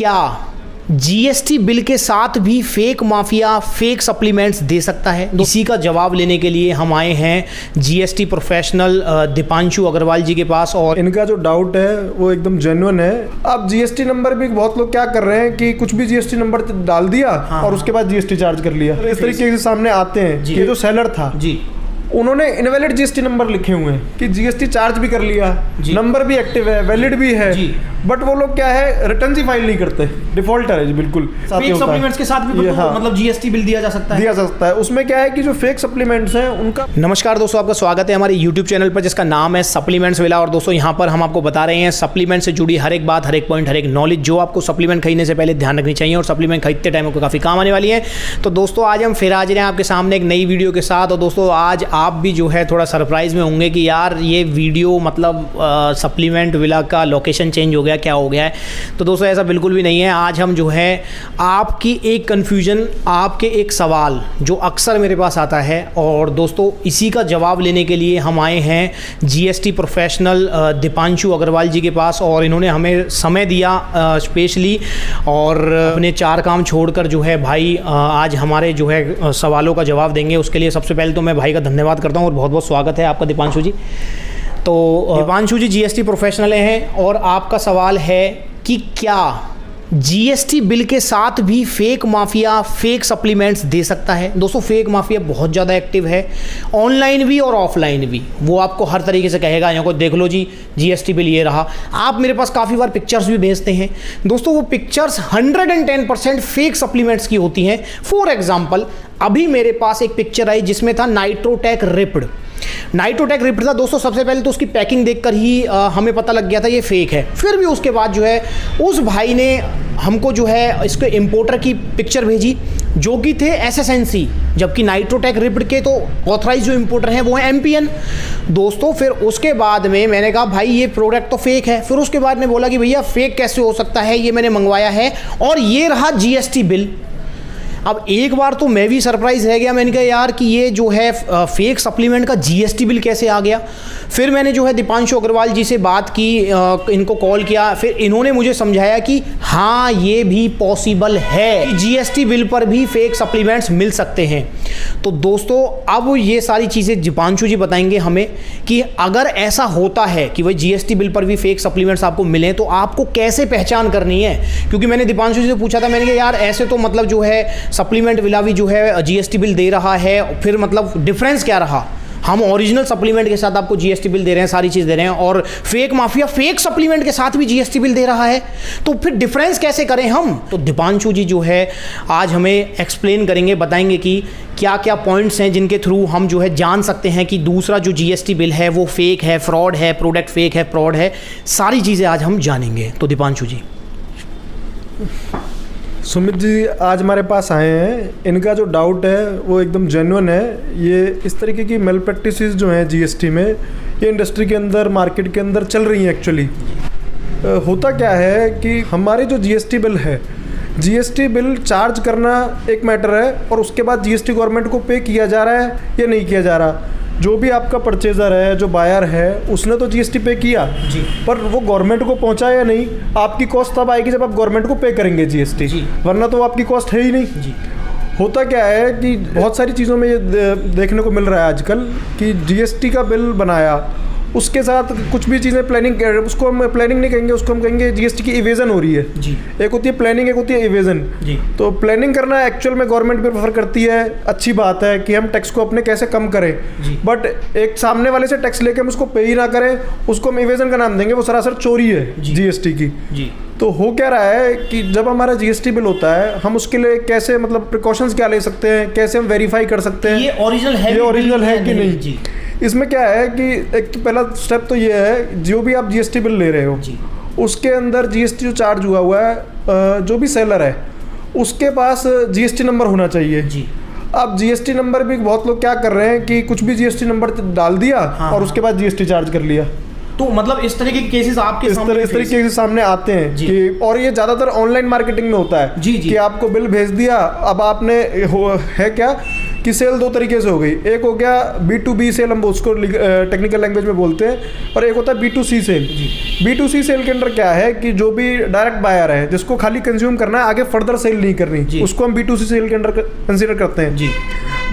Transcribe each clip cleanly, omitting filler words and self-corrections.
क्या GST bill के साथ भी फेक माफिया फेक सप्लीमेंट्स दे सकता है? इसी का जवाब लेने के लिए हम आए हैं जीएसटी प्रोफेशनल दीपांशु अग्रवाल जी के पास। और इनका जो डाउट है वो एकदम जेन्युइन है। अब जीएसटी नंबर भी बहुत लोग क्या कर रहे हैं कि कुछ भी जीएसटी नंबर डाल दिया और उसके बाद जीएसटी चार्ज कर लिया। इस तरीके से सामने आते हैं कि जो सेलर था जी उन्होंने इनवैलिड जीएसटी नंबर लिखे हुए हैं कि जीएसटी चार्ज भी कर लिया, नंबर भी एक्टिव है, वैलिड भी है, बट वो लोग क्या है रिटर्न ही फाइल नहीं करते, डिफॉल्टर है जी बिल्कुल। फेक सप्लीमेंट्स के साथ भी मतलब जीएसटी बिल दिया जा सकता है। उसमें क्या है कि जो फेक सप्लीमेंट्स हैं उनका। नमस्कार दोस्तों, आपका स्वागत है हमारे यूट्यूब चैनल पर जिसका नाम है सप्लीमेंट्स विला। और दोस्तों यहाँ पर हम आपको बता रहे हैं सप्लीमेंट से जुड़ी हर एक बात, हर एक पॉइंट, हर एक नॉलेज जो आपको सप्लीमेंट खरीदने से पहले ध्यान रखनी चाहिए और सप्लीमेंट खरीदते टाइम आपको काफी काम आने वाली है। तो दोस्तों आज हम फिर हाजिर हैं आपके सामने एक नई वीडियो के साथ। और दोस्तों आज आप भी जो है थोड़ा सरप्राइज में होंगे कि यार ये वीडियो मतलब सप्लीमेंट विला का लोकेशन चेंज हो गया, क्या हो गया है। तो दोस्तों ऐसा बिल्कुल भी नहीं है। आज हम जो है आपकी एक कन्फ्यूजन, आपके एक सवाल जो अक्सर मेरे पास आता है, और दोस्तों इसी का जवाब लेने के लिए हम आए हैं जीएसटी प्रोफेशनल दीपांशु अग्रवाल जी के पास। और इन्होंने हमें समय दिया स्पेशली, और अपने चार काम छोड़कर जो है भाई आज हमारे जो है सवालों का जवाब देंगे। उसके लिए सबसे पहले तो मैं भाई का धन्यवाद करता हूँ और बहुत बहुत स्वागत है आपका दीपांशु जी। तो दीपांशु जी जीएसटी प्रोफेशनल हैं और आपका सवाल है कि क्या जीएसटी बिल के साथ भी फेक माफिया फेक सप्लीमेंट्स दे सकता है? दोस्तों फेक माफिया बहुत ज़्यादा एक्टिव है, ऑनलाइन भी और ऑफलाइन भी। वो आपको हर तरीके से कहेगा यहाँ को देख लो जी जीएसटी बिल ये रहा। आप मेरे पास काफ़ी बार पिक्चर्स भी भेजते हैं दोस्तों, वो पिक्चर्स 110% फेक सप्लीमेंट्स की होती हैं। फॉर एग्जाम्पल अभी मेरे पास एक पिक्चर आई जिसमें था नाइट्रोटेक रिप्ड था दोस्तों। सबसे पहले तो उसकी पैकिंग देखकर ही हमें पता लग गया था ये फेक है। फिर भी उसके बाद जो है उस भाई ने हमको जो है इसके इंपोर्टर की पिक्चर भेजी जो कि थे एसएसएनसी, जबकि नाइट्रोटेक रिप्ड के तो ऑथराइज जो इंपोर्टर हैं वो है एमपीएन दोस्तों। फिर उसके बाद में मैंने कहा भाई ये प्रोडक्ट तो फेक है। फिर उसके बाद ने बोला कि भैया फेक कैसे हो सकता है, ये मैंने मंगवाया है और ये रहा जीएसटी बिल। अब एक बार तो मैं भी सरप्राइज रह गया, मैंने कहा यार कि ये जो है फेक सप्लीमेंट का जीएसटी बिल कैसे आ गया। फिर मैंने जो है दीपांशु अग्रवाल जी से बात की, इनको कॉल किया, फिर इन्होंने मुझे समझाया कि हाँ ये भी पॉसिबल है कि जीएसटी बिल पर भी फेक सप्लीमेंट्स मिल सकते हैं। तो दोस्तों अब ये सारी चीज़ें दीपांशु जी बताएंगे हमें कि अगर ऐसा होता है कि भाई जीएसटी बिल पर भी फेक सप्लीमेंट्स आपको मिलें तो आपको कैसे पहचान करनी है। क्योंकि मैंने दीपांशु जी से पूछा था, मैंने कहा यार ऐसे तो मतलब जो है सप्लीमेंट विला भी जो है जीएसटी बिल दे रहा है, फिर मतलब डिफरेंस क्या रहा? हम ओरिजिनल सप्लीमेंट के साथ आपको जीएसटी बिल दे रहे हैं, सारी चीज़ दे रहे हैं, और फेक माफिया फेक सप्लीमेंट के साथ भी जीएसटी बिल दे रहा है, तो फिर डिफरेंस कैसे करें हम? तो दीपांशु जी जो है आज हमें एक्सप्लेन करेंगे, बताएंगे कि क्या क्या पॉइंट्स हैं जिनके थ्रू हम जो है जान सकते हैं कि दूसरा जो जीएसटी बिल है वो फेक है, फ्रॉड है, प्रोडक्ट फेक है, फ्रॉड है। सारी चीज़ें आज हम जानेंगे। तो दीपांशु जी। सुमित जी आज हमारे पास आए हैं। इनका जो डाउट है वो एकदम जेन्युइन है। ये इस तरीके की मेल प्रैक्टिसेस जो हैं जीएसटी में, ये इंडस्ट्री के अंदर, मार्केट के अंदर चल रही हैं। एक्चुअली होता क्या है कि हमारे जो जीएसटी बिल है, जीएसटी बिल चार्ज करना एक मैटर है और उसके बाद जीएसटी गवर्नमेंट को पे किया जा रहा है या नहीं किया जा रहा। जो भी आपका परचेज़र है, जो बायर है, उसने तो जीएसटी पे किया जी, पर वो गवर्नमेंट को पहुंचा या नहीं। आपकी कॉस्ट तब आएगी जब आप गवर्नमेंट को पे करेंगे जीएसटी, वरना तो आपकी कॉस्ट है ही नहीं जी। होता क्या है कि बहुत सारी चीज़ों में ये देखने को मिल रहा है आजकल कि जीएसटी का बिल बनाया, उसके साथ कुछ भी चीज़ें प्लानिंग, उसको हम प्लानिंग नहीं कहेंगे, उसको हम कहेंगे जीएसटी की इवेजन हो रही है जी। एक होती है प्लानिंग, एक होती है इवेजन जी। तो प्लानिंग करना एक्चुअल में गवर्नमेंट भी प्रेफर करती है, अच्छी बात है कि हम टैक्स को अपने कैसे कम करें, बट एक सामने वाले से टैक्स लेके हम उसको पे ही ना करें, उसको हम इवेजन का नाम देंगे, वो सरासर चोरी है जीएसटी की जी। तो हो क्या रहा है कि जब हमारा जीएसटी बिल होता है, हम उसके लिए कैसे मतलब प्रिकॉशंस क्या ले सकते हैं, कैसे हम वेरीफाई कर सकते हैं ये ओरिजिनल है कि नहीं जी। इसमें क्या है कि एक तो पहला स्टेप तो ये है, जो भी आप जीएसटी बिल ले रहे हो उसके अंदर जीएसटी जो चार्ज हुआ है, जो भी सेलर है उसके पास जीएसटी नंबर होना चाहिए जी। अब जीएसटी नंबर भी बहुत लोग क्या कर रहे हैं कि कुछ भी जीएसटी नंबर डाल दिया और उसके बाद जीएसटी चार्ज कर लिया। तो मतलब इस तरीके के केसेस आपके इस तरीके के सामने आते हैं कि, और ये ज़्यादातर ऑनलाइन मार्केटिंग में होता है जी, कि आपको बिल भेज दिया, अब आपने है क्या कि सेल दो तरीके से हो गई। एक हो गया B2B सेल, हम उसको टेक्निकल लैंग्वेज में बोलते हैं, और एक होता है B2C सेल। B2C सेल के अंदर क्या है कि जो भी डायरेक्ट बायर है जिसको खाली कंज्यूम करना है, आगे फर्दर सेल नहीं करनी, उसको हम B2C सेल के अंदर कंसीडर करते हैं। जी।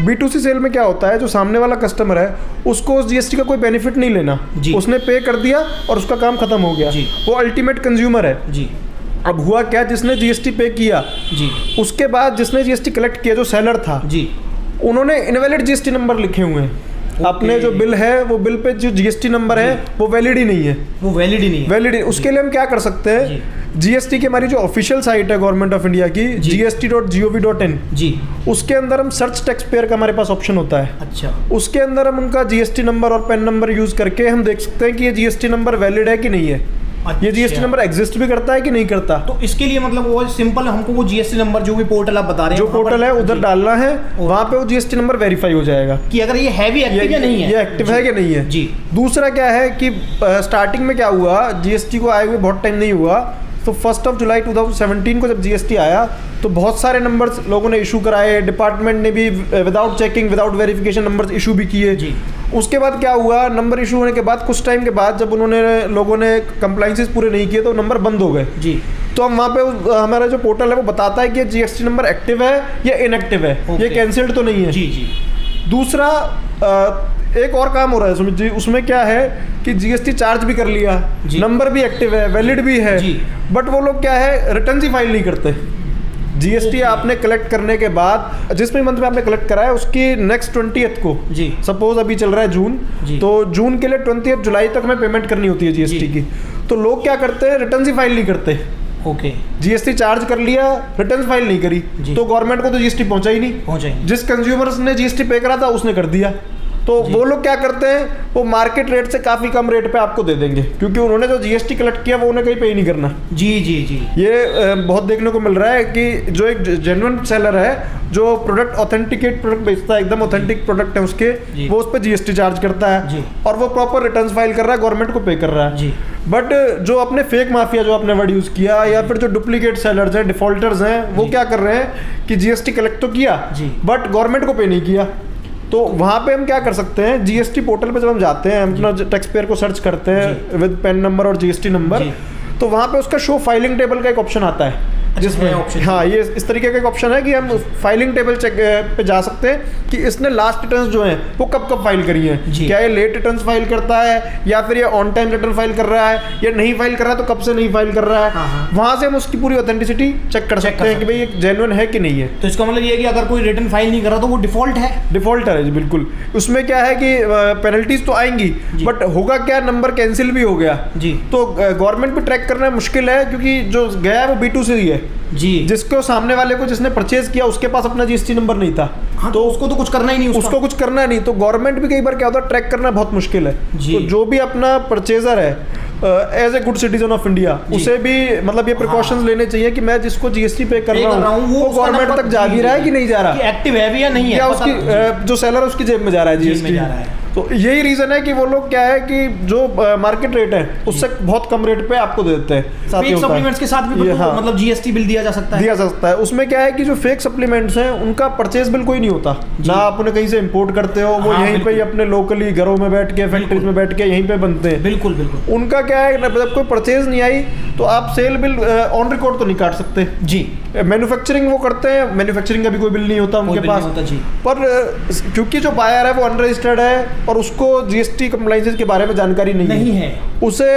B2C सेल में क्या होता है, जो सामने वाला कस्टमर है उसको उस GST का कोई बेनिफिट नहीं लेना, उसने पे कर दिया और उसका काम खत्म हो गया, वो अल्टीमेट कंज्यूमर है। जी। अब हुआ क्या, जिसने GST पे किया जी, उसके बाद जिसने GST कलेक्ट किया, जो सेलर था जी, उन्होंने इनवैलिड GST नंबर लिखे हुए हैं। अपने जो बिल है वो बिल पे जो GST नंबर है वो वैलिड ही नहीं है, वो वैलिड ही नहीं है, वैलिड। उसके लिए हम क्या कर सकते हैं, GST की हमारी जो ऑफिशियल साइट है गवर्नमेंट ऑफ इंडिया की, gst.gov.in जी, उसके अंदर हम सर्च टैक्स पेयर का हमारे पास ऑप्शन होता है। अच्छा। उसके अंदर हम उनका GST नंबर और पैन नंबर यूज करके हम देख सकते हैं कि ये GST नंबर वैलिड है कि नहीं है। अच्छा। ये GST नंबर एग्जिस्ट भी करता है कि नहीं करता। तो इसके लिए मतलब वो सिंपल हमको वो GST नंबर जो भी पोर्टल आप बता रहे हैं, जो पोर्टल है उधर डालना है, वहाँ पे वो GST नंबर वेरीफाई हो जाएगा कि अगर ये है भी एक्टिव या नहीं है, ये एक्टिव है कि नहीं है जी। दूसरा क्या है कि स्टार्टिंग में क्या हुआ, GST को आए हुए बहुत टाइम नहीं हुआ, तो 1 जुलाई 2017 को जब GST आया तो बहुत सारे नंबर्स लोगों ने इशू कराए, डिपार्टमेंट ने भी without checking without verification numbers issue भी किए जी। उसके बाद क्या हुआ, नंबर इशू होने के बाद कुछ टाइम के बाद जब लोगों ने कंप्लाइंसेस पूरे नहीं किए तो नंबर बंद हो गए जी। तो हम वहाँ पे हमारा जो पोर्टल है वो बताता है कि GST नंबर एक्टिव है या इनएक्टिव है, ये कैंसिल्ड तो नहीं है जी जी। दूसरा एक और काम हो रहा है सुमित जी, उसमें क्या है कि GST चार्ज भी कर लिया, नंबर भी एक्टिव है, वैलिड भी है, बट वो लोग क्या है रिटर्न ही फाइल नहीं करते। GST आपने कलेक्ट करने के बाद, जिस भी मंथ में आपने कलेक्ट कराया उसकी नेक्स्ट 20th को जी, सपोज अभी चल रहा है जून, तो जून के लिए 20th जुलाई तक हमें पेमेंट करनी होती है GST की। तो लोग क्या करते हैं, रिटर्न ही फाइल नहीं करते। ओके। GST चार्ज कर लिया, रिटर्न फाइल नहीं करी, तो गवर्नमेंट को तो GST पहुंचा ही नहीं। जिस कंज्यूमर ने GST पे करा था उसने कर दिया, तो वो लोग क्या करते हैं, वो मार्केट रेट से काफ़ी कम रेट पे आपको दे देंगे, क्योंकि उन्होंने जो GST कलेक्ट किया वो उन्हें कहीं पे ही नहीं करना जी जी जी। ये बहुत देखने को मिल रहा है कि जो एक जेन्युइन सेलर है, जो प्रोडक्ट ऑथेंटिकेट प्रोडक्ट बेचता है, एकदम ऑथेंटिक प्रोडक्ट है उसके, वो उस पर GST चार्ज करता है और वो प्रॉपर रिटर्न फाइल कर रहा है, गवर्नमेंट को पे कर रहा है। बट जो अपने फेक माफिया, जो आपने वर्ड यूज़ किया, या फिर जो डुप्लीकेट सेलर्स हैं, डिफॉल्टर्स हैं, वो क्या कर रहे हैं कि GST कलेक्ट तो किया बट गवर्नमेंट को पे नहीं किया। तो वहाँ पे हम क्या कर सकते हैं, GST पोर्टल पे जब हम जाते हैं, हम अपना टैक्स पेयर को सर्च करते हैं विद पैन नंबर और GST नंबर, तो वहाँ पे उसका शो फाइलिंग टेबल का एक ऑप्शन आता है, जिसमें ऑप्शन, हाँ, ये इस तरीके का एक ऑप्शन है कि हम फाइलिंग टेबल चेक पे जा सकते हैं कि इसने लास्ट रिटर्न्स जो हैं वो कब कब फाइल करी हैं, क्या ये लेट रिटर्न्स फाइल करता है या फिर ये ऑन टाइम रिटर्न फाइल कर रहा है, या नहीं फाइल कर रहा है तो कब से नहीं फाइल कर रहा है। वहाँ से हम उसकी पूरी ऑथेंटिसिटी चेक कर सकते हैं कि भाई ये जेन्युइन है कि नहीं है। तो इसका मतलब ये है कि अगर कोई रिटर्न फाइल नहीं कर रहा तो वो डिफॉल्ट है, डिफॉल्ट है जी, बिल्कुल। उसमें क्या है कि पेनल्टीज तो आएंगी, बट होगा क्या, नंबर कैंसिल भी हो गया जी, तो गवर्नमेंट पे ट्रैक करना मुश्किल है, क्योंकि जो गया है वो B2C है जी, जिसको सामने वाले को जिसने परचेज किया उसके पास अपना GST नंबर नहीं था। हाँ, तो उसको तो कुछ करना ही नहीं, उसको कुछ करना नहीं। तो गवर्नमेंट भी कई बार क्या होता है, ट्रैक करना बहुत मुश्किल है। तो जो भी अपना परचेजर है as a good citizen of India, उसे भी मतलब ये प्रिकॉशंस लेने चाहिए कि मैं जिसको GST पे कर रहा हूँ वो गवर्नमेंट तक जा भी रहा है कि नहीं जा रहा, एक्टिव है भी या नहीं है, या उसकी जो सेलर है उसकी जेब में जा रहा है GST। तो यही रीजन है कि वो लोग क्या है कि जो मार्केट रेट है उससे बहुत कम रेट पे आपको दे देते हैं। फेक सप्लीमेंट्स के साथ भी हाँ, मतलब GST बिल दिया जा सकता है। उसमें क्या है कि जो फेक सप्लीमेंट्स हैं उनका परचेज बिल कोई नहीं होता, ना आप उन्हें कहीं से इंपोर्ट करते हो, वो यहीं पे ही अपने लोकली घरों में बैठ के, फैक्ट्रीज में बैठ के यहीं पे बनते हैं। बिल्कुल बिल्कुल। उनका क्या है, जब कोई परचेज नहीं आई तो आप सेल बिल ऑन रिकॉर्ड तो नहीं काट सकते जी। मैन्युफैक्चरिंग वो करते हैं, मैन्युफैक्चरिंग का भी कोई बिल नहीं होता उनके पास, पर क्योंकि जो बायर है वो अनरजिस्टर्ड है और उसको GST कंप्लाइंसेस के बारे में जानकारी नहीं है, उसे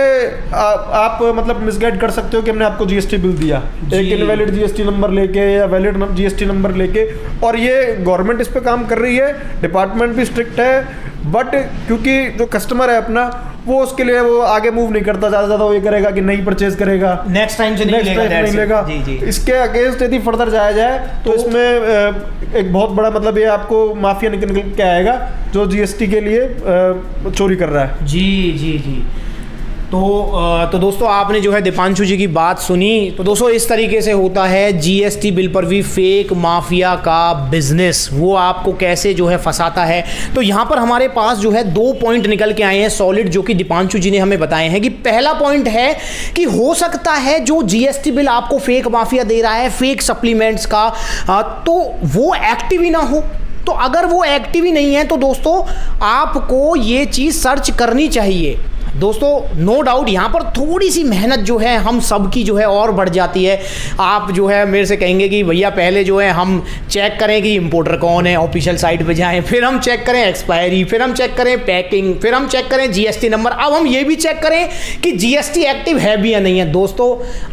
आप मतलब मिसगाइड कर सकते हो कि हमने आपको GST बिल दिया एक इनवैलिड GST नंबर लेके या वैलिड GST नंबर लेके, और ये गवर्नमेंट इस पे काम कर रही है, डिपार्टमेंट भी स्ट्रिक्ट है, बट क्योंकि जो कस्टमर है अपना वो उसके लिए वो आगे मूव नहीं करता, ज़्यादा वो ये करेगा कि नहीं परचेज करेगा, नेक्स्ट टाइम से नहीं लेगा। इसके अगेंस्ट यदि फर्दर जाया जाए तो इसमें एक बहुत बड़ा मतलब ये आपको माफिया निकल के आएगा जो GST के लिए चोरी कर रहा है जी जी जी। तो दोस्तों आपने जो है दीपांशु जी की बात सुनी। तो दोस्तों इस तरीके से होता है GST बिल पर भी फेक माफिया का बिजनेस, वो आपको कैसे जो है फंसाता है। तो यहाँ पर हमारे पास जो है 2 पॉइंट निकल के आए हैं सॉलिड, जो कि दीपांशु जी ने हमें बताए हैं कि पहला पॉइंट है कि हो सकता है जो GST बिल आपको फेक माफिया दे रहा है फेक सप्लीमेंट्स का, तो वो एक्टिव ही ना हो, तो अगर वो एक्टिव ही नहीं है तो दोस्तों आपको ये चीज़ सर्च करनी चाहिए। दोस्तों नो डाउट यहाँ पर थोड़ी सी मेहनत जो है हम सब की जो है और बढ़ जाती है। आप जो है मेरे से कहेंगे कि भैया पहले जो है हम चेक करें कि इंपोर्टर कौन है, ऑफिशियल साइट पे जाएं, फिर हम चेक करें एक्सपायरी, फिर हम चेक करें पैकिंग, फिर हम चेक करें जीएसटी नंबर, अब हम ये भी चेक करें कि जीएसटी एक्टिव है भी या नहीं है। दोस्तों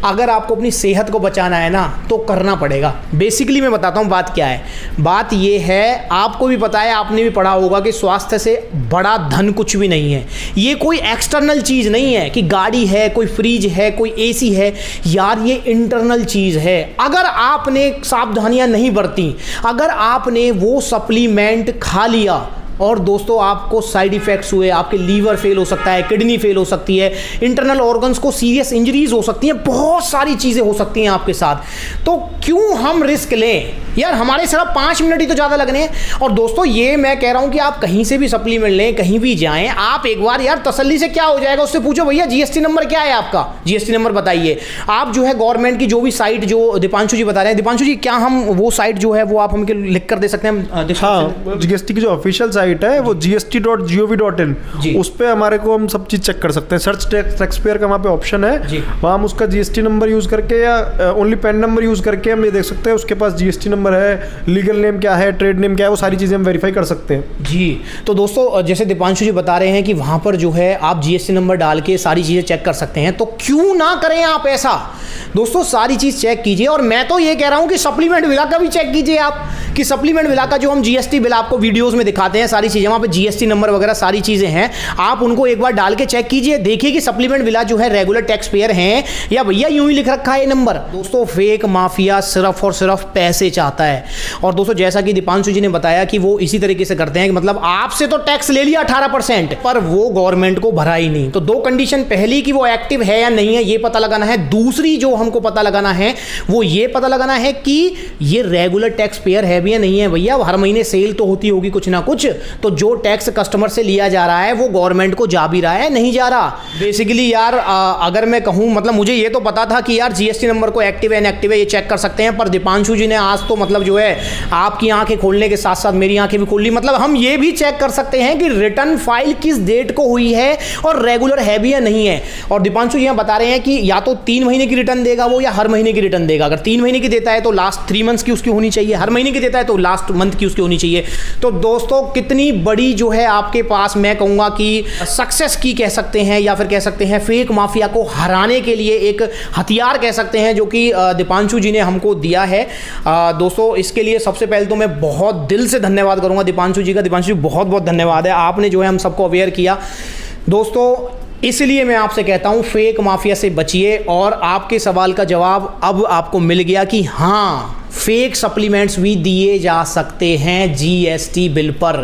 अगर आपको अपनी सेहत को बचाना है ना तो करना पड़ेगा। बेसिकली मैं बताता हूँ बात क्या है। बात ये है, आपको भी पता है, आपने भी पढ़ा होगा कि स्वास्थ्य से बड़ा धन कुछ भी नहीं है। ये कोई एक्सटर्नल चीज नहीं है कि गाड़ी है, कोई फ्रिज है, कोई एसी है, यार ये इंटरनल चीज है। अगर आपने सावधानियां नहीं बरती, अगर आपने वो सप्लीमेंट खा लिया और दोस्तों आपको साइड इफेक्ट्स हुए, आपके लीवर फेल हो सकता है, किडनी फेल हो सकती है, इंटरनल ऑर्गन्स को सीरियस इंजरीज हो सकती हैं, बहुत सारी चीज़ें हो सकती हैं आपके साथ। तो क्यों हम रिस्क लें यार, हमारे सिर्फ 5 मिनट ही तो ज़्यादा लगने हैं। और दोस्तों ये मैं कह रहा हूँ कि आप कहीं से भी सप्लीमेंट लें, कहीं भी जाएं, आप एक बार यार तसल्ली से क्या हो जाएगा, उससे पूछो भैया जीएसटी नंबर क्या है आपका, जीएसटी नंबर बताइए। आप जो है गवर्नमेंट की जो भी साइट जो दीपांशु जी बता रहे हैं, दीपांशु जी क्या हम वो साइट जो है वो आप हमको लिख कर दे सकते हैं? हाँ, जीएसटी की जो ऑफिशियल साइट है वो gst.gov.in, उस पर हमारे को हम सब चीज़ चेक कर सकते हैं। सर्च टैक्स पेयर का वहाँ पे ऑप्शन है, वहाँ हम उसका जीएसटी नंबर यूज़ करके या ओनली पैन नंबर यूज़ करके हम ये देख सकते हैं उसके पास जीएसटी नंबर है, लीगल नेम क्या है, ट्रेड नेम क्या है, वो सारी चीज़ें हम वेरीफाई कर सकते हैं जी। तो दोस्तों जैसे दीपांशु जी बता रहे हैं कि वहाँ पर जो है आप जीएसटी नंबर डाल के सारी चीज़ें चेक कर सकते हैं, तो क्यों ना करें आप ऐसा। दोस्तों सारी चीज़ चेक कीजिए। और मैं तो ये कह रहा हूँ कि सप्लीमेंट विला का भी चेक कीजिए आप, कि सप्लीमेंट विला का जो हम जीएसटी बिल आपको वीडियोस में दिखाते हैं, सारी चीज़ें वहाँ पे जीएसटी नंबर वगैरह सारी चीज़ें हैं, आप उनको एक बार डाल के चेक कीजिए, देखिए कि सप्लीमेंट विला जो है रेगुलर टैक्स पेयर हैं या भैया यूं ही लिख रखा है ये नंबर। दोस्तों फेक माफिया सिर्फ और सिर्फ पैसे चाहता है। और दोस्तों जैसा कि दीपांशु जी ने बताया कि वो इसी तरीके से करते हैं कि मतलब आपसे तो टैक्स ले लिया 18%, पर वो गवर्नमेंट को भरा ही नहीं। तो दो कंडीशन, पहली कि वो एक्टिव है या नहीं है ये पता लगाना है, दूसरी जो हमको पता लगाना है वो ये पता लगाना है कि ये रेगुलर टैक्स पेयर है भी या नहीं है। भैया हर महीने सेल तो होती होगी कुछ ना कुछ, तो जो टैक्स कस्टमर से लिया जा रहा है वो गवर्नमेंट को जा भी रहा है, नहीं जा रहा। बेसिकली यार अगर मैं कहूँ, मतलब मुझे ये तो पता था कि यार जीएसटी नंबर को एक्टिव है इनएक्टिव है ये चेक कर सकते हैं, पर दीपांशु जी ने आज तो मतलब जो है आपकी आंखें खोलने के साथ साथ मेरी आंखें भी खोल ली। मतलब हम ये भी चेक कर सकते हैं कि रिटर्न फाइल किस डेट को हुई है और रेगुलर है भी या नहीं है। और दीपांशु जी बता रहे हैं कि या तो 3 महीने की रिटर्न देगा वो या हर महीने की रिटर्न देगा। अगर 3 महीने की देता है तो लास्ट 3 मंथ्स की उसकी होनी चाहिए, हर महीने की देता है तो लास्ट मंथ की उसकी होनी चाहिए। तो दोस्तों कितनी बड़ी जो है आपके पास मैं कहूँगा कि सक्सेस की कह सकते हैं या फिर कह सकते हैं फेक माफिया को हराने के लिए एक हथियार कह सकते हैं जो कि दीपांशु जी ने हमको दिया है। दोस्तों इसके लिए सबसे पहले तो मैं बहुत दिल से धन्यवाद करूँगा दीपांशु जी का। दीपांशु जी बहुत बहुत धन्यवाद है, आपने जो है हम सबको अवेयर किया। दोस्तों इसलिए मैं आपसे कहता हूं फेक माफिया से बचिए। और आपके सवाल का जवाब अब आपको मिल गया कि हाँ फेक सप्लीमेंट्स भी दिए जा सकते हैं जीएसटी बिल पर।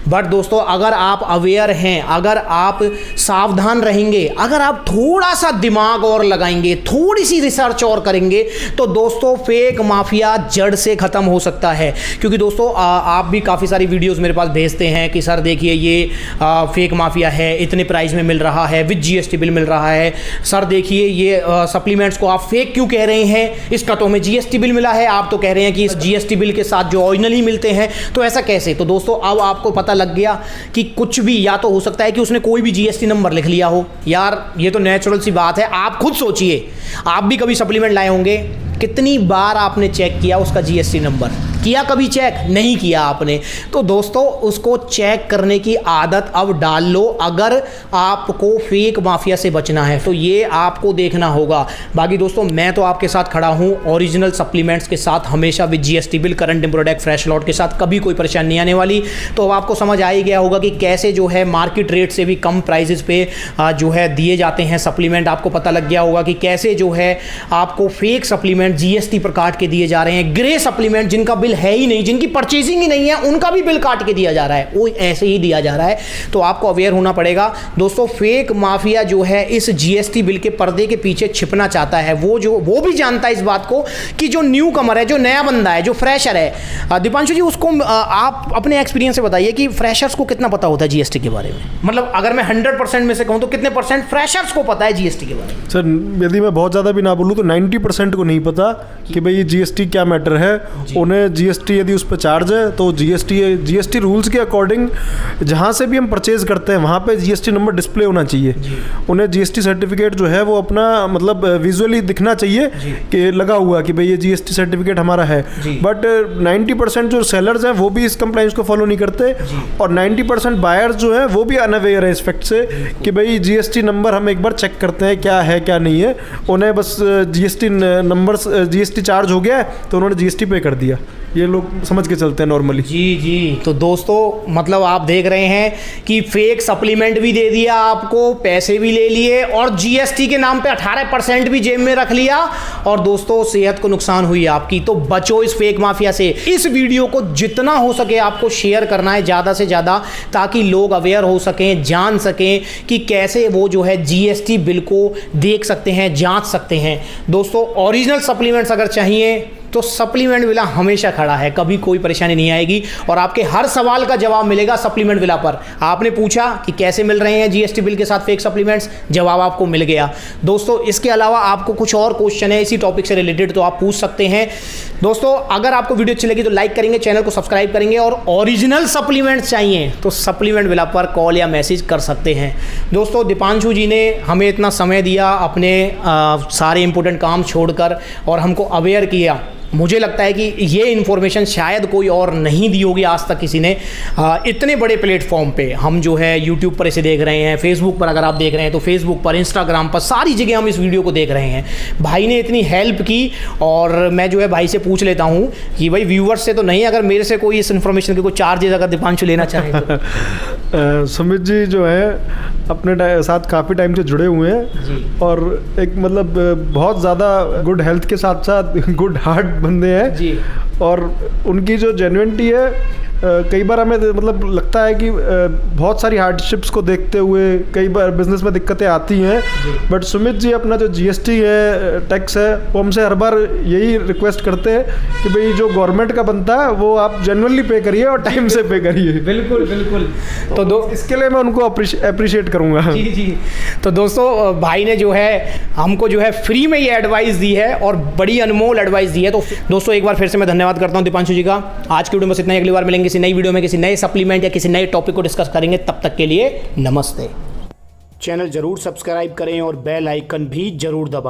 बट दोस्तों अगर आप अवेयर हैं, अगर आप सावधान रहेंगे, अगर आप थोड़ा सा दिमाग और लगाएंगे, थोड़ी सी रिसर्च और करेंगे, तो दोस्तों फेक माफिया जड़ से ख़त्म हो सकता है। क्योंकि दोस्तों आप भी काफ़ी सारी वीडियोस मेरे पास भेजते हैं कि सर देखिए ये फेक माफिया है, इतने प्राइस में मिल रहा है, विद जीएसटी बिल मिल रहा है। सर देखिए ये सप्लीमेंट्स को आप फेक क्यों कह रहे हैं, इसका तो हमें जीएसटी बिल मिला है, आप तो कह रहे हैं कि इस जीएसटी बिल के साथ जो ओरिजिनली मिलते हैं, तो ऐसा कैसे। तो दोस्तों अब आपको पता लग गया कि कुछ भी या तो हो सकता है कि उसने कोई भी जीएसटी नंबर लिख लिया हो। यार ये तो नेचुरल सी बात है, आप खुद सोचिए, आप भी कभी सप्लीमेंट लाए होंगे, कितनी बार आपने चेक किया उसका जीएसटी नंबर, किया कभी चेक? नहीं किया आपने। तो दोस्तों उसको चेक करने की आदत अब डाल लो अगर आपको फेक माफिया से बचना है, तो ये आपको देखना होगा। बाकी दोस्तों मैं तो आपके साथ खड़ा हूँ ओरिजिनल सप्लीमेंट्स के साथ, हमेशा with GST bill, current product, fresh lot के साथ, कभी कोई परेशानी नहीं आने वाली। तो अब आपको समझ आ ही गया होगा कि कैसे जो है मार्केट रेट से भी कम प्राइजेस पे जो है दिए जाते हैं सप्लीमेंट। आपको पता लग गया होगा कि कैसे जो है आपको फेक सप्लीमेंट जीएसटी पर काट के दिए जा रहे हैं। ग्रे सप्लीमेंट जिनका बिल है ही नहीं, जिनकी परचेजिंग ही नहीं है, उनका भी बिल काट के दिया जा रहा है, वो ऐसे ही दिया जा रहा है। तो आपको अवेयर होना पड़ेगा दोस्तों। फेक माफिया जो है इस जीएसटी बिल के पर्दे के पीछे छिपना चाहता है। वो भी जानता है इस बात को कि जो न्यू कमर है, जो नया बंदा है, जो फ्रेशर है, दीपांशु जी उसको आप अपने एक्सपीरियंस से बताइए कि फ्रेशर्स को कितना पता होता है जीएसटी के बारे में। मतलब अगर मैं 100% में से कहूं तो कितने परसेंट फ्रेशर्स को पता है जीएसटी के बारे में? सर यदि मैं बहुत ज़्यादा भी ना बोलूँ तो 90% को नहीं पता कि भाई जीएसटी क्या मैटर है। उन्हें जीएसटी यदि उस पर चार्ज है तो जीएसटी रूल्स के अकॉर्डिंग जहाँ से भी हम परचेज करते हैं वहाँ पे जीएसटी नंबर डिस्प्ले होना चाहिए। उन्हें जीएसटी सर्टिफिकेट जो है वो अपना मतलब विजुअली दिखना चाहिए कि लगा हुआ कि भाई ये जीएसटी सर्टिफिकेट हमारा है। बट 90% जो सेलर्स हैं वो भी इस कंप्लाइंस को फॉलो नहीं करते और 90% बायर्स जो है वो भी अनअवेयर है इस फैक्ट से कि भाई जीएसटी नंबर हम एक बार चेक करते हैं क्या है क्या नहीं है। उन्हें बस जीएसटी नंबर जीएसटी चार्ज हो गया है तो उन्होंने जीएसटी पे कर दिया, ये लोग समझ के चलते हैं नॉर्मली। जी तो दोस्तों मतलब आप देख रहे हैं कि फेक सप्लीमेंट भी दे दिया आपको, पैसे भी ले लिए और जीएसटी के नाम पे 18% भी जेब में रख लिया और दोस्तों सेहत को नुकसान हुई आपकी। तो बचो इस फेक माफिया से। इस वीडियो को जितना हो सके आपको शेयर करना है ज़्यादा से ज़्यादा, ताकि लोग अवेयर हो सकें, जान सकें कि कैसे वो जो है जीएसटी बिल को देख सकते हैं, जांच सकते हैं। दोस्तों ओरिजिनल सप्लीमेंट्स अगर चाहिए तो सप्लीमेंट विला हमेशा खड़ा है, कभी कोई परेशानी नहीं आएगी और आपके हर सवाल का जवाब मिलेगा सप्लीमेंट विला पर। आपने पूछा कि कैसे मिल रहे हैं जीएसटी बिल के साथ फेक सप्लीमेंट्स, जवाब आपको मिल गया। दोस्तों इसके अलावा आपको कुछ और क्वेश्चन है इसी टॉपिक से रिलेटेड तो आप पूछ सकते हैं। दोस्तों अगर आपको वीडियो अच्छी लगी तो लाइक करेंगे, चैनल को सब्सक्राइब करेंगे और ओरिजिनल सप्लीमेंट्स चाहिए तो सप्लीमेंट विला पर कॉल या मैसेज कर सकते हैं। दोस्तों दीपांशु जी ने हमें इतना समय दिया अपने सारे इंपॉर्टेंट काम छोड़कर और हमको अवेयर किया। मुझे लगता है कि ये इन्फॉर्मेशन शायद कोई और नहीं दी होगी आज तक किसी ने। इतने बड़े प्लेटफॉर्म पे हम जो है यूट्यूब पर इसे देख रहे हैं, फेसबुक पर अगर आप देख रहे हैं तो फेसबुक पर, इंस्टाग्राम पर, सारी जगह हम इस वीडियो को देख रहे हैं। भाई ने इतनी हेल्प की और मैं जो है भाई से पूछ लेता हूँ कि भाई व्यूवर्स से तो नहीं, अगर मेरे से कोई इस इन्फॉर्मेशन के कोई चार्जेस अगर दीपांशु लेना चाहे तो। सुमित जी जो है अपने साथ काफ़ी टाइम से जुड़े हुए हैं और एक मतलब बहुत ज़्यादा गुड हेल्थ के साथ साथ गुड हार्ट बंदे हैं जी। और उनकी जो जेन्युइनिटी है कई बार हमें मतलब लगता है कि बहुत सारी हार्डशिप्स को देखते हुए कई बार बिजनेस में दिक्कतें आती हैं, बट सुमित जी अपना जो जीएसटी है, टैक्स है, वो हमसे हर बार यही रिक्वेस्ट करते हैं कि भाई जो गवर्नमेंट का बनता है वो आप जेन्युइनली पे करिए और टाइम से पे करिए। बिल्कुल बिल्कुल। तो इसके लिए मैं उनको अप्रिशिएट करूँगा। जी। तो दोस्तों भाई ने जो है हमको जो है फ्री में ये एडवाइस दी है और बड़ी अनमोल एडवाइस दी है। तो दोस्तों एक बार फिर से मैं धन्यवाद करता हूँ दीपांशु जी का। आज की वीडियो में बस इतना ही, अगली बार मिलेंगे किसी नई वीडियो में किसी नए सप्लीमेंट या किसी नए टॉपिक को डिस्कस करेंगे। तब तक के लिए नमस्ते। चैनल जरूर सब्सक्राइब करें और बेल आइकन भी जरूर दबाएं।